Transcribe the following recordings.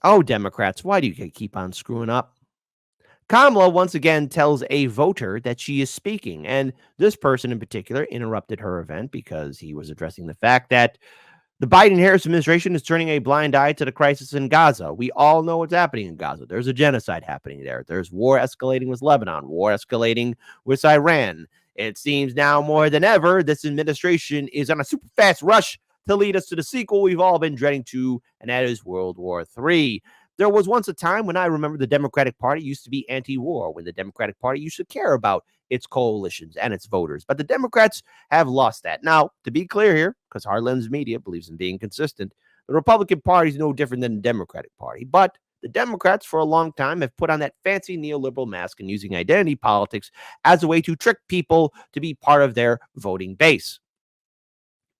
Oh, Democrats, why do you keep on screwing up? Kamala once again tells a voter that she is speaking, and this person in particular interrupted her event because he was addressing the fact that the Biden-Harris administration is turning a blind eye to the crisis in Gaza. We all know what's happening in Gaza. There's a genocide happening there. There's war escalating with Lebanon, war escalating with Iran. It seems now more than ever, this administration is on a super fast rush to lead us to the sequel we've all been dreading to, and that is World War III. There was once a time when I remember the Democratic Party used to be anti-war, when the Democratic Party used to care about its coalitions and its voters. But the Democrats have lost that. Now, to be clear here, because Harlan's media believes in being consistent, the Republican Party is no different than the Democratic Party. But the Democrats, for a long time, have put on that fancy neoliberal mask and using identity politics as a way to trick people to be part of their voting base.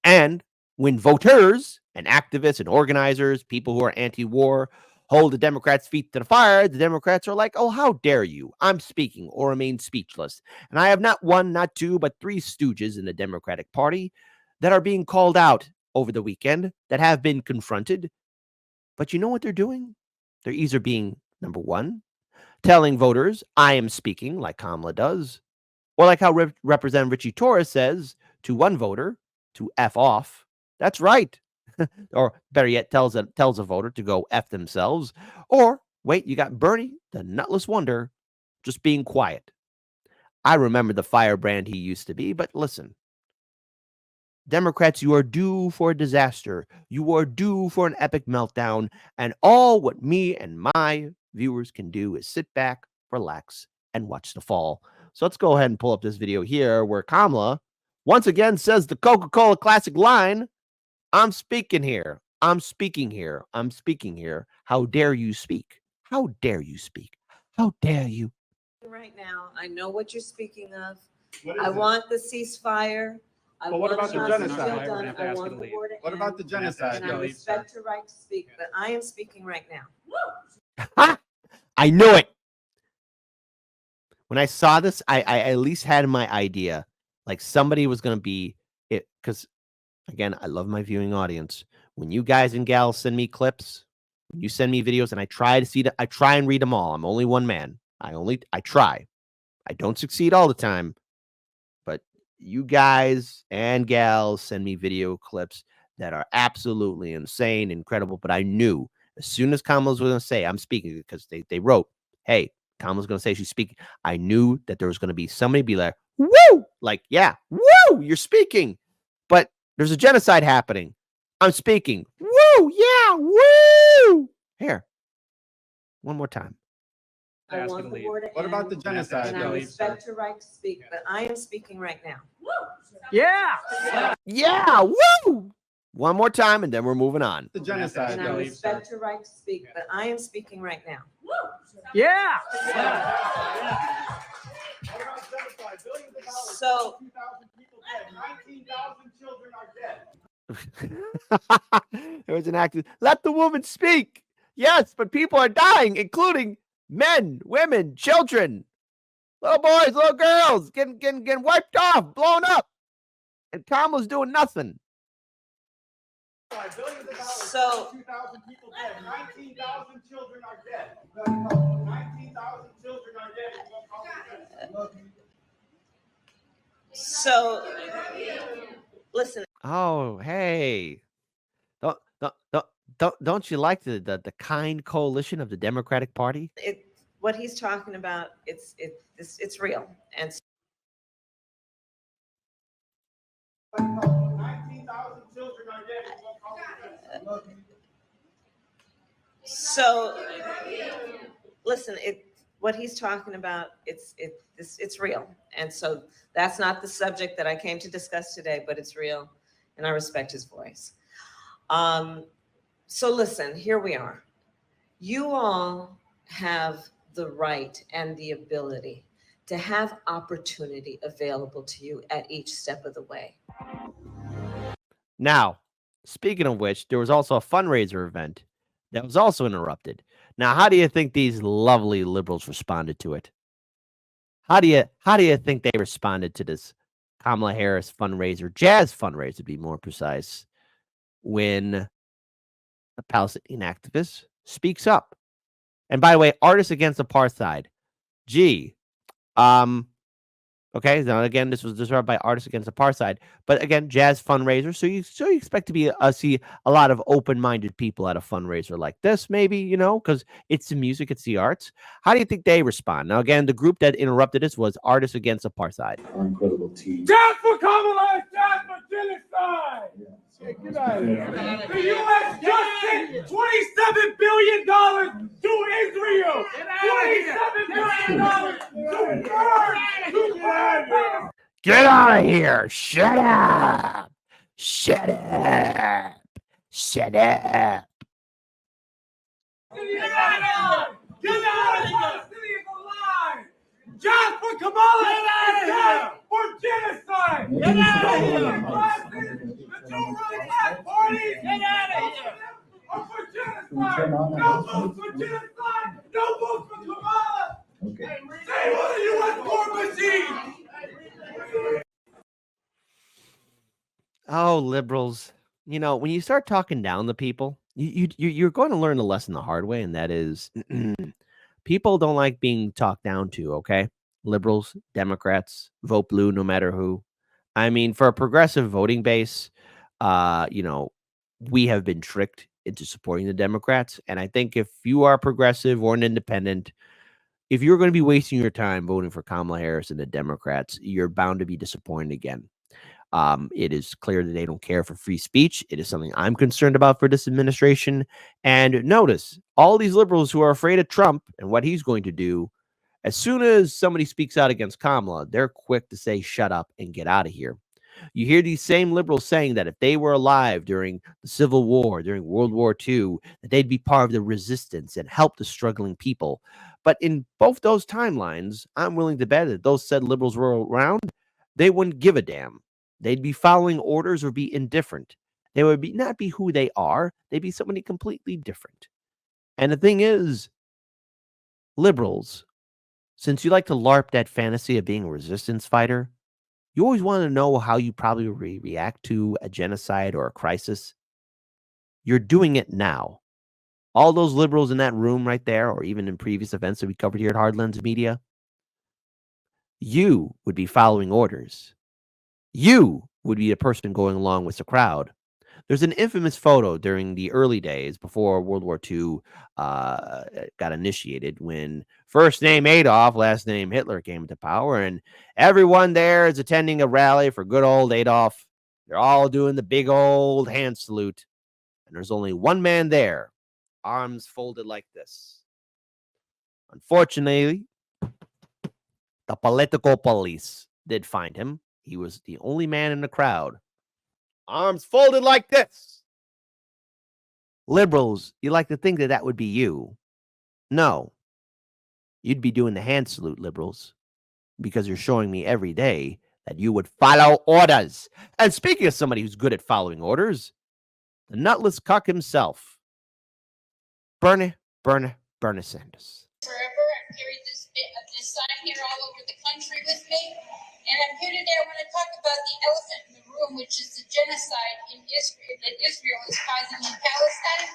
And when voters and activists and organizers, people who are anti-war, hold the Democrats' feet to the fire, the Democrats are like, oh, how dare you? I'm speaking or remain speechless. And I have not one, not two, but three stooges in the Democratic Party that are being called out over the weekend, that have been confronted. But you know what they're doing? They're either being, number one, telling voters, I am speaking, like Kamala does, or like how Representative Ritchie Torres says to one voter to F off. That's right. Or better yet, tells a voter to go F themselves. Or wait, you got Bernie, the nutless wonder, just being quiet. I remember the firebrand he used to be, but listen, Democrats, you are due for a disaster. You are due for an epic meltdown. And all what me and my viewers can do is sit back, relax, and watch the fall. So let's go ahead and pull up this video here where Kamala once again says the Coca-Cola classic line, I'm speaking here. I'm speaking here. I'm speaking here. How dare you speak? How dare you speak? How dare you? Right now, I know what you're speaking of. I want the ceasefire. But what about the genocide? I want the war to What end, about the genocide? and I respect your right to speak, but I am speaking right now. I knew it. When I saw this, I at least had my idea. Like somebody was going to be it. Because, again, I love my viewing audience. When you guys and gals send me clips, when you send me videos, and I try to see that, I try and read them all. I'm only one man. I try. I don't succeed all the time. But you guys and gals send me video clips that are absolutely insane, incredible. But I knew as soon as Kamala was going to say, I'm speaking, because they wrote, hey, Kamala's going to say she's speaking. I knew that there was going to be somebody be like, woo! Like, yeah, woo! You're speaking. But there's a genocide happening. I'm speaking. Woo! Yeah, woo! Here. One more time. I want the war to What about the end, genocide? and I respect your right to speak, but I am speaking right now. Yeah. Yeah, woo! One more time, and then we're moving on. The genocide. And I respect your right to speak, but I am speaking right now. Yeah. So 19,000 children are dead. There was an actor. Let the woman speak. Yes, but people are dying, including men, women, children, little boys, little girls, getting wiped off, blown up, and Kamala's doing nothing. So 2,000 people dead. 19,000 children are dead. 19,000 children are dead. So listen. Oh, hey. Don't you like the kind coalition of the Democratic Party? What he's talking about, it's real, and 19,000 children are dead. so listen. What he's talking about, it's real, and so that's not the subject that I came to discuss today, but it's real, and I respect his voice. So listen, here we are. You all have the right and the ability to have opportunity available to you at each step of the way. Now, speaking of which, there was also a fundraiser event that was also interrupted. Now, how do you think these lovely liberals responded to it? How do you think they responded to this Kamala Harris fundraiser, jazz fundraiser to be more precise, when a Palestinian activist speaks up. And by the way, Artists Against Apartheid. Gee, okay, now again, this was disrupted by Artists Against Apartheid, but again, jazz fundraiser. So you expect to be see a lot of open-minded people at a fundraiser like this, maybe, because it's the music, it's the arts. How do you think they respond? Now, again, the group that interrupted us was Artists Against Apartheid. Our incredible team. Death for Kamala, death for genocide. Get out of here. The U.S. just sent $27 billion to Israel. $27 billion to burn. Get out of here! Shut up! Shut up! Shut up! Get out of here! Palestinians alive! Just for Kamala! Death for genocide! Get out of here! The two really black parties! Get out of here! Are for genocide! No votes for genocide! No votes for Kamala! Okay. Say what the U.S. war machine! Oh, liberals. When you start talking down to people, you're going to learn a lesson the hard way, and that is people don't like being talked down to, okay? Liberals, Democrats, vote blue no matter who. I mean, for a progressive voting base, we have been tricked into supporting the Democrats. And I think if you are progressive or an independent, if you're going to be wasting your time voting for Kamala Harris and the Democrats, you're bound to be disappointed again. It is clear that they don't care for free speech. It is something I'm concerned about for this administration. And notice all these liberals who are afraid of Trump and what he's going to do, as soon as somebody speaks out against Kamala, they're quick to say, shut up and get out of here. You hear these same liberals saying that if they were alive during the Civil War, during World War II, that they'd be part of the resistance and help the struggling people. But in both those timelines, I'm willing to bet that those said liberals were around, they wouldn't give a damn. They'd be following orders or be indifferent. They would not be who they are. They'd be somebody completely different. And the thing is, liberals, since you like to LARP that fantasy of being a resistance fighter, you always want to know how you probably react to a genocide or a crisis. You're doing it now. All those liberals in that room right there, or even in previous events that we covered here at Hardlens Media, you would be following orders. You would be the person going along with the crowd. There's an infamous photo during the early days before World War II got initiated when first name Adolf, last name Hitler came into power, and everyone there is attending a rally for good old Adolf. They're all doing the big old hand salute, and there's only one man there, arms folded like this. Unfortunately, the political police did find him. He was the only man in the crowd, arms folded like this. Liberals, you like to think that that would be you. No. You'd be doing the hand salute, liberals, because you're showing me every day that you would follow orders. And speaking of somebody who's good at following orders, the nutless cuck himself, Bernie Sanders. Forever, I've carried this sign here all over the country with me. And I'm here today, I want to talk about the elephant in the room, which is the genocide in Israel that Israel is causing in Palestine.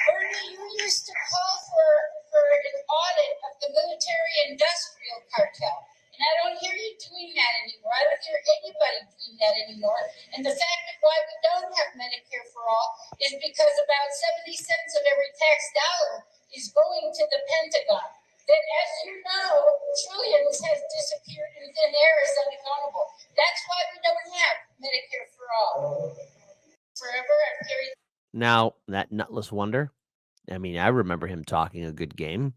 Bernie, you used to call for an audit of the military-industrial cartel. And I don't hear you doing that anymore. I don't hear anybody doing that anymore. And the fact that why we don't have Medicare for all is because about 70 cents of every tax dollar is going to the Pentagon. That, as you know, trillions has disappeared in thin air is unaccountable. That's why we don't have Medicare for all. Forever, I've carried. Now, that nutless wonder, I mean, I remember him talking a good game.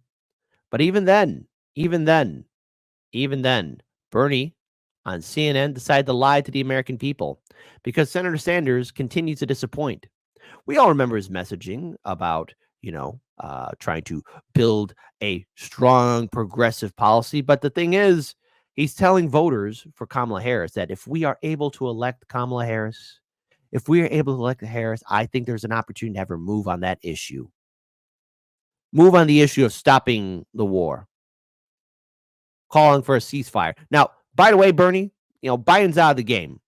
But even then, Bernie on CNN decided to lie to the American people because Senator Sanders continues to disappoint. We all remember his messaging about, trying to build a strong progressive policy. But the thing is, he's telling voters for Kamala Harris that if we are able to elect Kamala Harris, I think there's an opportunity to have her move on that issue. Move on the issue of stopping the war. Calling for a ceasefire. Now, by the way, Bernie, Biden's out of the game.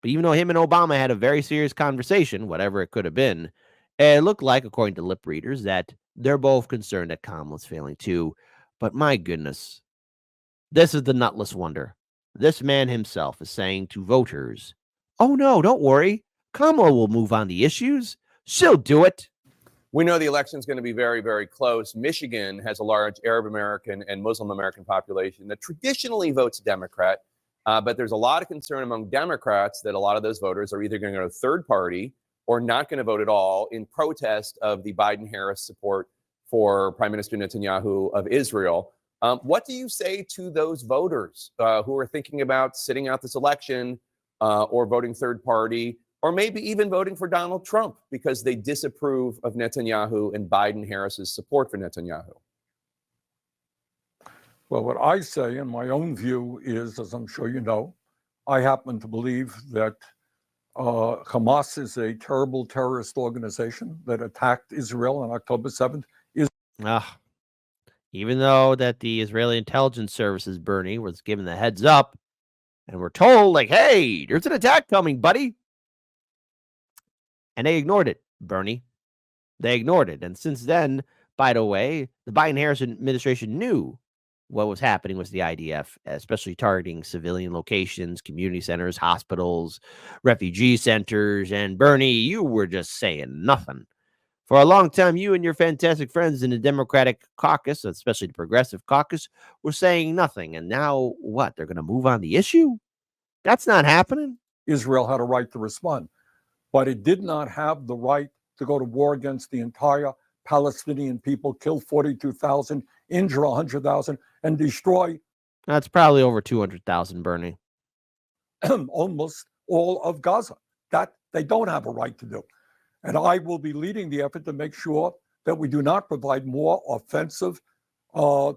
But even though him and Obama had a very serious conversation, whatever it could have been, it looked like, according to lip readers, that They're both concerned that Kamala's failing too. But my goodness, this is the nutless wonder. This man himself is saying to voters, oh no, don't worry. Kamala will move on the issues. She'll do it. We know the election is going to be very, very close. Michigan has a large Arab American and Muslim American population that traditionally votes Democrat. But there's a lot of concern among Democrats that a lot of those voters are either going to go to third party or not going to vote at all in protest of the Biden-Harris support for Prime Minister Netanyahu of Israel. What do you say to those voters who are thinking about sitting out this election or voting third party, or maybe even voting for Donald Trump because they disapprove of Netanyahu and Biden-Harris's support for Netanyahu? Well, what I say in my own view is, as I'm sure you know, I happen to believe that Hamas is a terrible terrorist organization that attacked Israel on October 7th. Even though that the Israeli intelligence services, Bernie, was given the heads up and we're told, like, hey, there's an attack coming, buddy. And they ignored it, Bernie. They ignored it. And since then, by the way, the Biden-Harris administration knew what was happening with the IDF, especially targeting civilian locations, community centers, hospitals, refugee centers. And Bernie, you were just saying nothing. For a long time, you and your fantastic friends in the Democratic caucus, especially the Progressive caucus, were saying nothing. And now what? They're going to move on the issue? That's not happening. Israel had a right to respond, but it did not have the right to go to war against the entire Palestinian people, kill 42,000, injure 100,000, and destroy. That's probably over 200,000, Bernie. Almost all of Gaza. That they don't have a right to do. And I will be leading the effort to make sure that we do not provide more offensive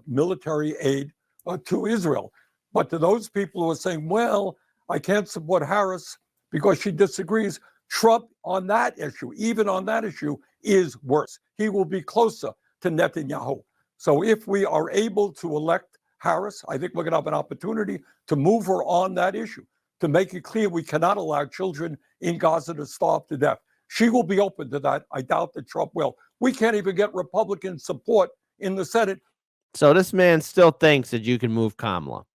military aid to Israel. But to those people who are saying, well, I can't support Harris because she disagrees, Trump on that issue, even on that issue, is worse. He will be closer to Netanyahu. So if we are able to elect Harris, I think we're going to have an opportunity to move her on that issue, to make it clear we cannot allow children in Gaza to starve to death. She will be open to that. I doubt that Trump will. We can't even get Republican support in the Senate. So this man still thinks that you can move Kamala.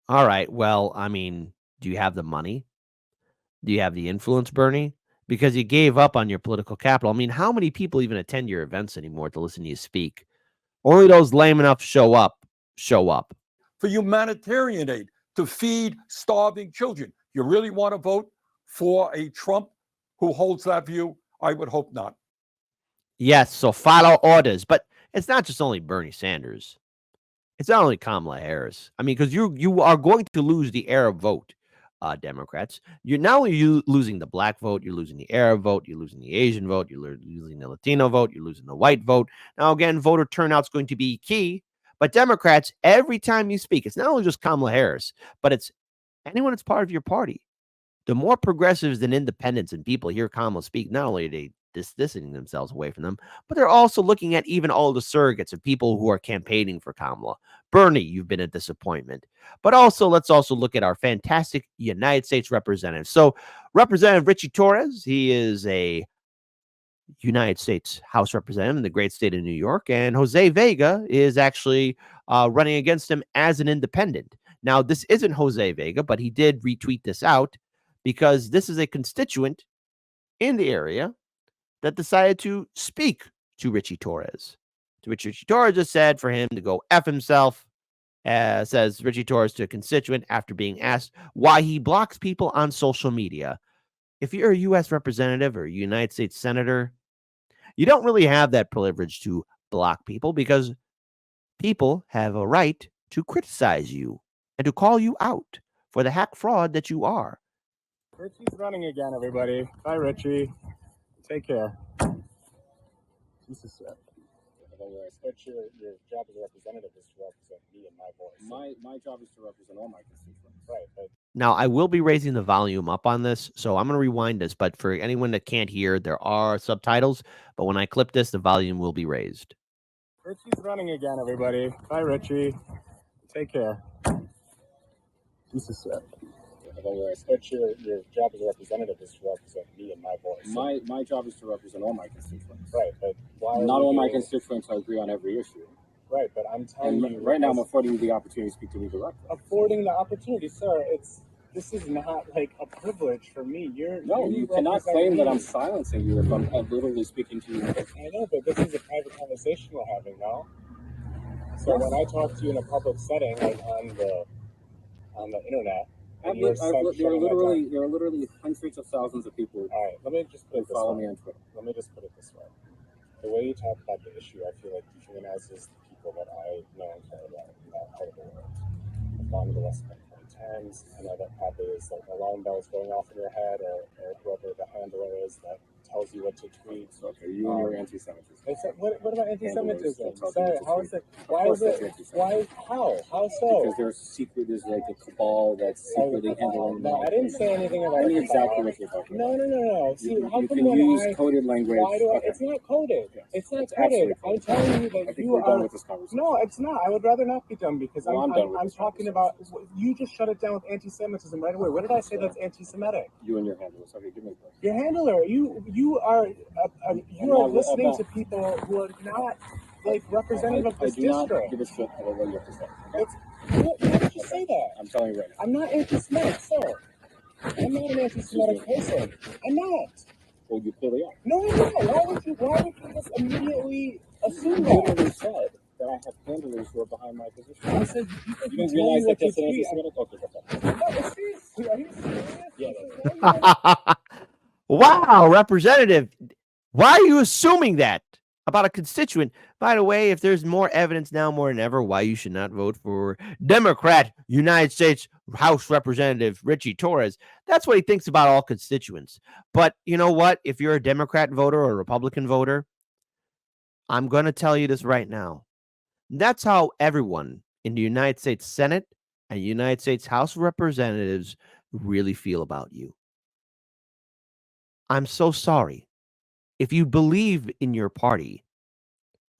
All right. Well, I mean, do you have the money? Do you have the influence, Bernie? Because you gave up on your political capital. I mean, how many people even attend your events anymore to listen to you speak? Only those lame enough show up. For humanitarian aid, to feed starving children. You really want to vote for a Trump who holds that view? I would hope not. Yes, so follow orders. But it's not just only Bernie Sanders. It's not only Kamala Harris. I mean, because you are going to lose the Arab vote, Democrats. You're not only losing the black vote, you're losing the Arab vote, you're losing the Asian vote, you're losing the Latino vote, you're losing the white vote. Now, again, voter turnout's going to be key. But Democrats, every time you speak, it's not only just Kamala Harris, but it's anyone that's part of your party. The more progressives and independents and people hear Kamala speak, not only are they distancing themselves away from them, but they're also looking at even all the surrogates of people who are campaigning for Kamala. Bernie, you've been a disappointment. But also, let's also look at our fantastic United States representative. So, Representative Ritchie Torres, he is a United States House representative in the great state of New York, and Jose Vega is actually running against him as an independent. Now, this isn't Jose Vega, but he did retweet this out because this is a constituent in the area that decided to speak to Ritchie Torres. To which Ritchie Torres just said for him to go F himself, says Ritchie Torres to a constituent after being asked why he blocks people on social media. If you're a U.S. representative or a United States senator, you don't really have that privilege to block people because people have a right to criticize you and to call you out for the hack fraud that you are. Ritchie's running again, everybody. Bye, Ritchie. Take care. Jesus. But your job as a representative is to represent me and my voice. My job is to represent all my constituents. Right. But now, I will be raising the volume up on this, so I'm going to rewind this. But for anyone that can't hear, there are subtitles. But when I clip this, the volume will be raised. Ritchie's running again, everybody. Bye, Ritchie. Take care. Jesus. But your job as a representative is to represent me and my voice. My job is to represent all my constituents. Right, but why? Not all my constituents agree on every issue. Right, but I'm telling you right now, I'm affording you the opportunity to speak to me directly. Affording the opportunity, sir. This is not like a privilege for me. You cannot claim that I'm silencing you if I'm literally speaking to you. I know, but this is a private conversation we're having now. So yes. When I talk to you in a public setting, like on the internet, there are literally hundreds of thousands of people. All right, let me just put it this way. Follow me on Twitter. Let me just put it this way. The way you talk about the issue, I feel like dehumanizes the people that I know and care about in that part of the world. I've gone to the West Bank 2010s. I know that probably is like alarm bells going off in your head, or whoever the handler is that tells you what to tweet. So, okay, you and your anti-Semitism. What about anti-Semitism? Sorry, how is it? Why is it? Why? How? How so? Because there's like a cabal that's secretly handling. No, I didn't say anything about it. Exactly what you're talking about. No. See, how come when use coded language? Why do I? Okay. It's not coded. Yeah. It's not coded. I'm telling you that you are. Done with this conversation. No, it's not. I would rather not be done because I'm talking about. You just shut it down with anti-Semitism right away. What did I say that's anti-Semitic? You and your handler. Okay, give me a break. Your handler. You are listening to people who are not like representative of this district. I do not give a shit about what you have to say. Why did you say that? I'm telling you right now. I'm not anti-Semitic, sir. I'm not an anti-Semitic person. I'm not. Well, you clearly are. No, I'm not. Why would you just immediately assume that? You literally said that I have handlers who are behind my position. I said you didn't realize that that's an anti-Semitic? Okay, are you serious? Yeah. Wow, Representative. Why are you assuming that about a constituent? By the way, if there's more evidence now more than ever why you should not vote for Democrat United States House Representative Ritchie Torres, that's what he thinks about all constituents. But you know what? If you're a Democrat voter or a Republican voter, I'm going to tell you this right now. That's how everyone in the United States Senate and United States House of Representatives really feel about you. I'm so sorry. If you believe in your party,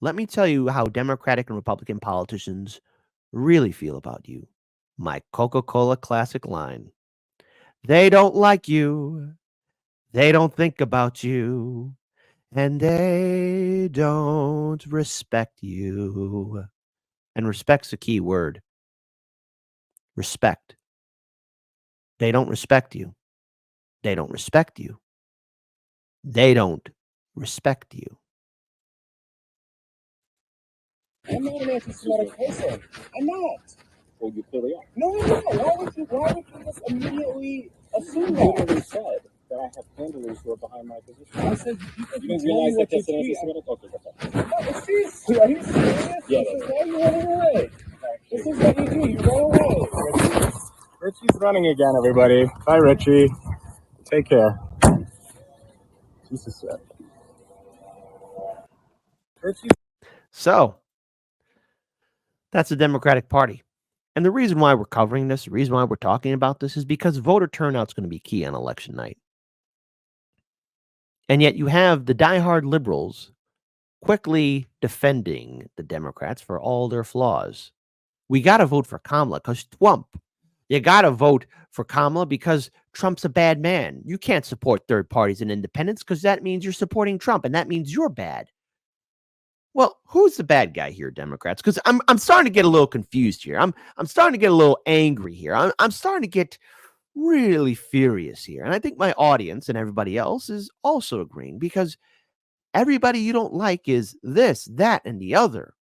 let me tell you how Democratic and Republican politicians really feel about you. My Coca-Cola classic line. They don't like you. They don't think about you. And they don't respect you. And respect's a key word. Respect. They don't respect you. They don't respect you. They don't respect you. I'm not an anti-Semitic person. I'm not. Well, you clearly are. No, I'm not. Why would you just immediately assume that? You literally said that I have handlers who are behind my position. I said you didn't realize that that's an anti-Semitic? Okay, seriously, are you serious? Yeah. Why are you running away? This is what you do. You run away. Ritchie's running again, everybody. Bye, Ritchie. Take care. Jesus. Ritchie. So, that's the Democratic Party. And the reason why we're covering this, the reason why we're talking about this is because voter turnout is going to be key on election night. And yet you have the diehard liberals quickly defending the Democrats for all their flaws. We got to vote for Kamala because Trump. You got to vote for Kamala because Trump's a bad man. You can't support third parties and independents because that means you're supporting Trump, and that means you're bad. Well, who's the bad guy here, Democrats? Because I'm starting to get a little confused here. I'm starting to get a little angry here. I'm starting to get really furious here. And I think my audience and everybody else is also agreeing because everybody you don't like is this, that, and the other.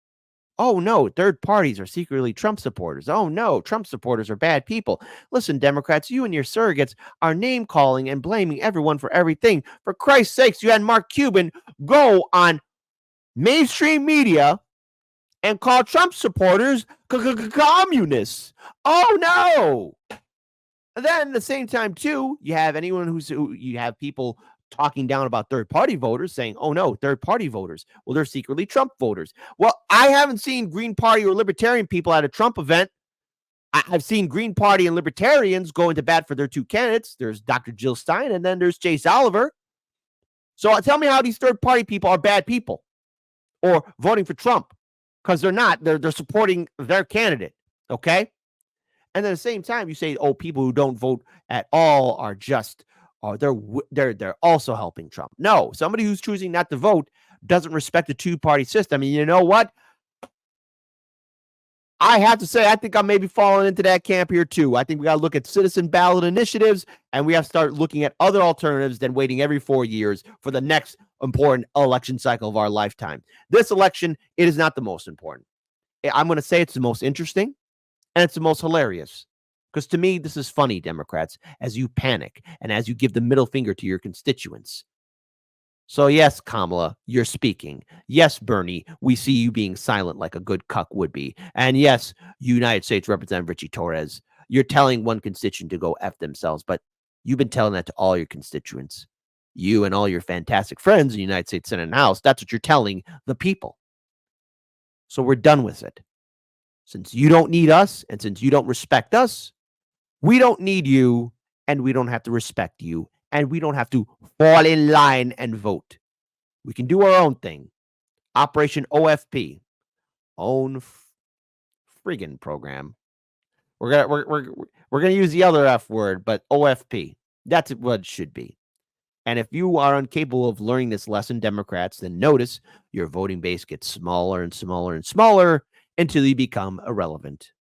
Oh, no, third parties are secretly Trump supporters. Oh, no, Trump supporters are bad people. Listen, Democrats, you and your surrogates are name-calling and blaming everyone for everything. For Christ's sakes, you had Mark Cuban go on mainstream media and call Trump supporters communists. Oh, no. And then at the same time, too, you have you have people talking down about third-party voters saying, oh, no, third-party voters. Well, they're secretly Trump voters. Well, I haven't seen Green Party or Libertarian people at a Trump event. I've seen Green Party and Libertarians go into bat for their two candidates. There's Dr. Jill Stein, and then there's Chase Oliver. So tell me how these third-party people are bad people or voting for Trump, because they're not. They're supporting their candidate, okay? And at the same time, you say, oh, people who don't vote at all are just, they're also helping Trump. No, somebody who's choosing not to vote doesn't respect the two-party system. And you know what? I have to say, I think I'm maybe falling into that camp here too. I think we got to look at citizen ballot initiatives, and we have to start looking at other alternatives than waiting every 4 years for the next important election cycle of our lifetime. This election, it is not the most important. I'm going to say it's the most interesting, and it's the most hilarious. Because to me, this is funny, Democrats, as you panic and as you give the middle finger to your constituents. So yes, Kamala, you're speaking. Yes, Bernie, we see you being silent like a good cuck would be. And yes, United States Representative Ritchie Torres, you're telling one constituent to go F themselves, but you've been telling that to all your constituents. You and all your fantastic friends in the United States Senate and House, that's what you're telling the people. So we're done with it. Since you don't need us, and since you don't respect us, we don't need you, and we don't have to respect you, and we don't have to fall in line and vote. We can do our own thing. Operation OFP, own friggin' program. We're gonna use the other F word, but OFP. That's what it should be. And if you are incapable of learning this lesson, Democrats, then notice your voting base gets smaller and smaller and smaller until you become irrelevant.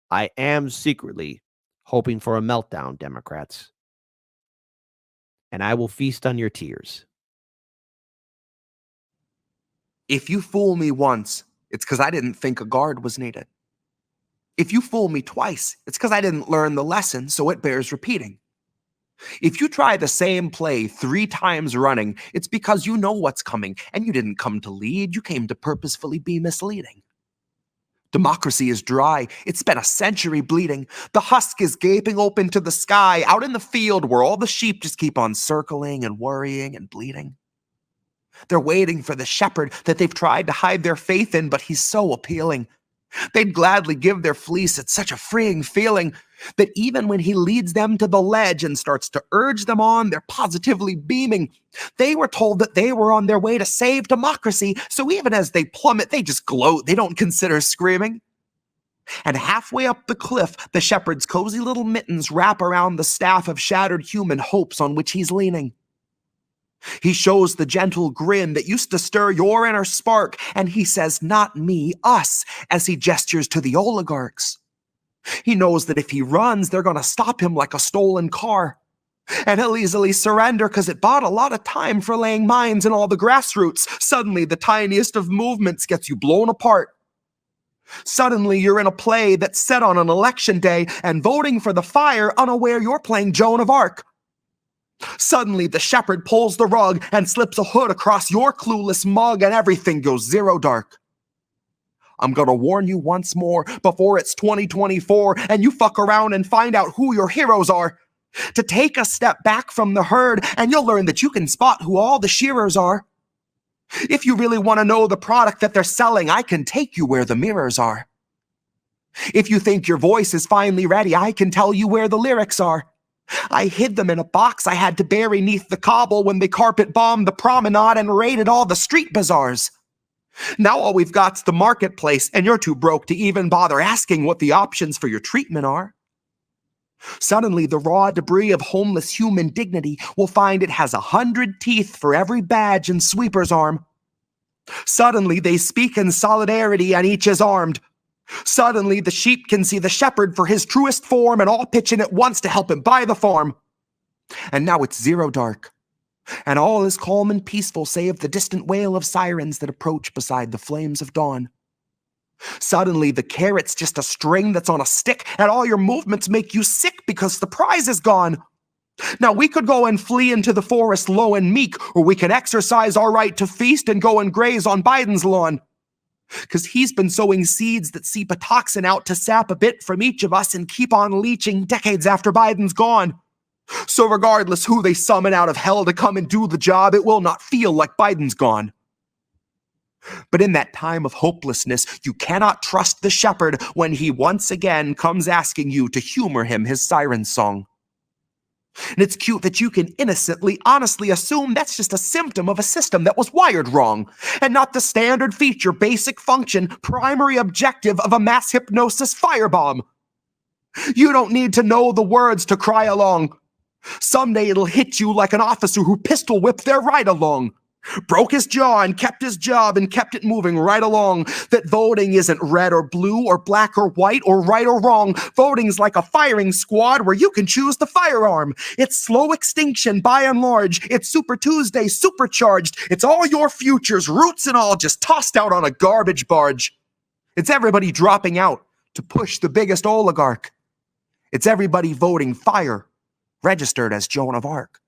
I am secretly hoping for a meltdown, Democrats. And I will feast on your tears. If you fool me once, it's because I didn't think a guard was needed. If you fool me twice, it's because I didn't learn the lesson, so it bears repeating. If you try the same play 3 times running, it's because you know what's coming, and you didn't come to lead, you came to purposefully be misleading. Democracy is dry. It's been a century bleeding. The husk is gaping open to the sky, out in the field where all the sheep just keep on circling and worrying and bleeding. They're waiting for the shepherd that they've tried to hide their faith in, but he's so appealing. They'd gladly give their fleece. It's such a freeing feeling that even when he leads them to the ledge and starts to urge them on, they're positively beaming. They were told that they were on their way to save democracy, so even as they plummet, they just gloat. They don't consider screaming. And halfway up the cliff, the shepherd's cozy little mittens wrap around the staff of shattered human hopes on which he's leaning. He shows the gentle grin that used to stir your inner spark, and he says, "Not me, us," as he gestures to the oligarchs. He knows that if he runs, they're going to stop him like a stolen car. And he'll easily surrender because it bought a lot of time for laying mines in all the grassroots. Suddenly, the tiniest of movements gets you blown apart. Suddenly, you're in a play that's set on an election day and voting for the fire, unaware you're playing Joan of Arc. Suddenly, the shepherd pulls the rug and slips a hood across your clueless mug, and everything goes zero dark. I'm gonna warn you once more before it's 2024 and you fuck around and find out who your heroes are. To take a step back from the herd, and you'll learn that you can spot who all the shearers are. If you really want to know the product that they're selling, I can take you where the mirrors are. If you think your voice is finally ready, I can tell you where the lyrics are. I hid them in a box I had to bury neath the cobble when they carpet bombed the promenade and raided all the street bazaars. Now all we've got's the marketplace, and you're too broke to even bother asking what the options for your treatment are. Suddenly, the raw debris of homeless human dignity will find it has 100 teeth for every badge and sweeper's arm. Suddenly, they speak in solidarity and each is armed. Suddenly, the sheep can see the shepherd for his truest form and all pitch in at once to help him buy the farm. And now it's zero dark, and all is calm and peaceful save the distant wail of sirens that approach beside the flames of dawn. Suddenly, the carrot's just a string that's on a stick, and all your movements make you sick because the prize is gone. Now, we could go and flee into the forest low and meek, or we can exercise our right to feast and go and graze on Biden's lawn. Because he's been sowing seeds that seep a toxin out to sap a bit from each of us and keep on leaching decades after Biden's gone. So regardless who they summon out of hell to come and do the job, it will not feel like Biden's gone. But in that time of hopelessness, you cannot trust the shepherd when he once again comes asking you to humor him his siren song. And it's cute that you can innocently, honestly assume that's just a symptom of a system that was wired wrong, and not the standard feature, basic function, primary objective of a mass hypnosis firebomb. You don't need to know the words to cry along. Someday it'll hit you like an officer who pistol whipped their ride along. Broke his jaw and kept his job and kept it moving right along. That voting isn't red or blue or black or white or right or wrong. Voting's like a firing squad where you can choose the firearm. It's slow extinction by and large. It's Super Tuesday supercharged. It's all your futures, roots and all, just tossed out on a garbage barge. It's everybody dropping out to push the biggest oligarch. It's everybody voting fire, registered as Joan of Arc.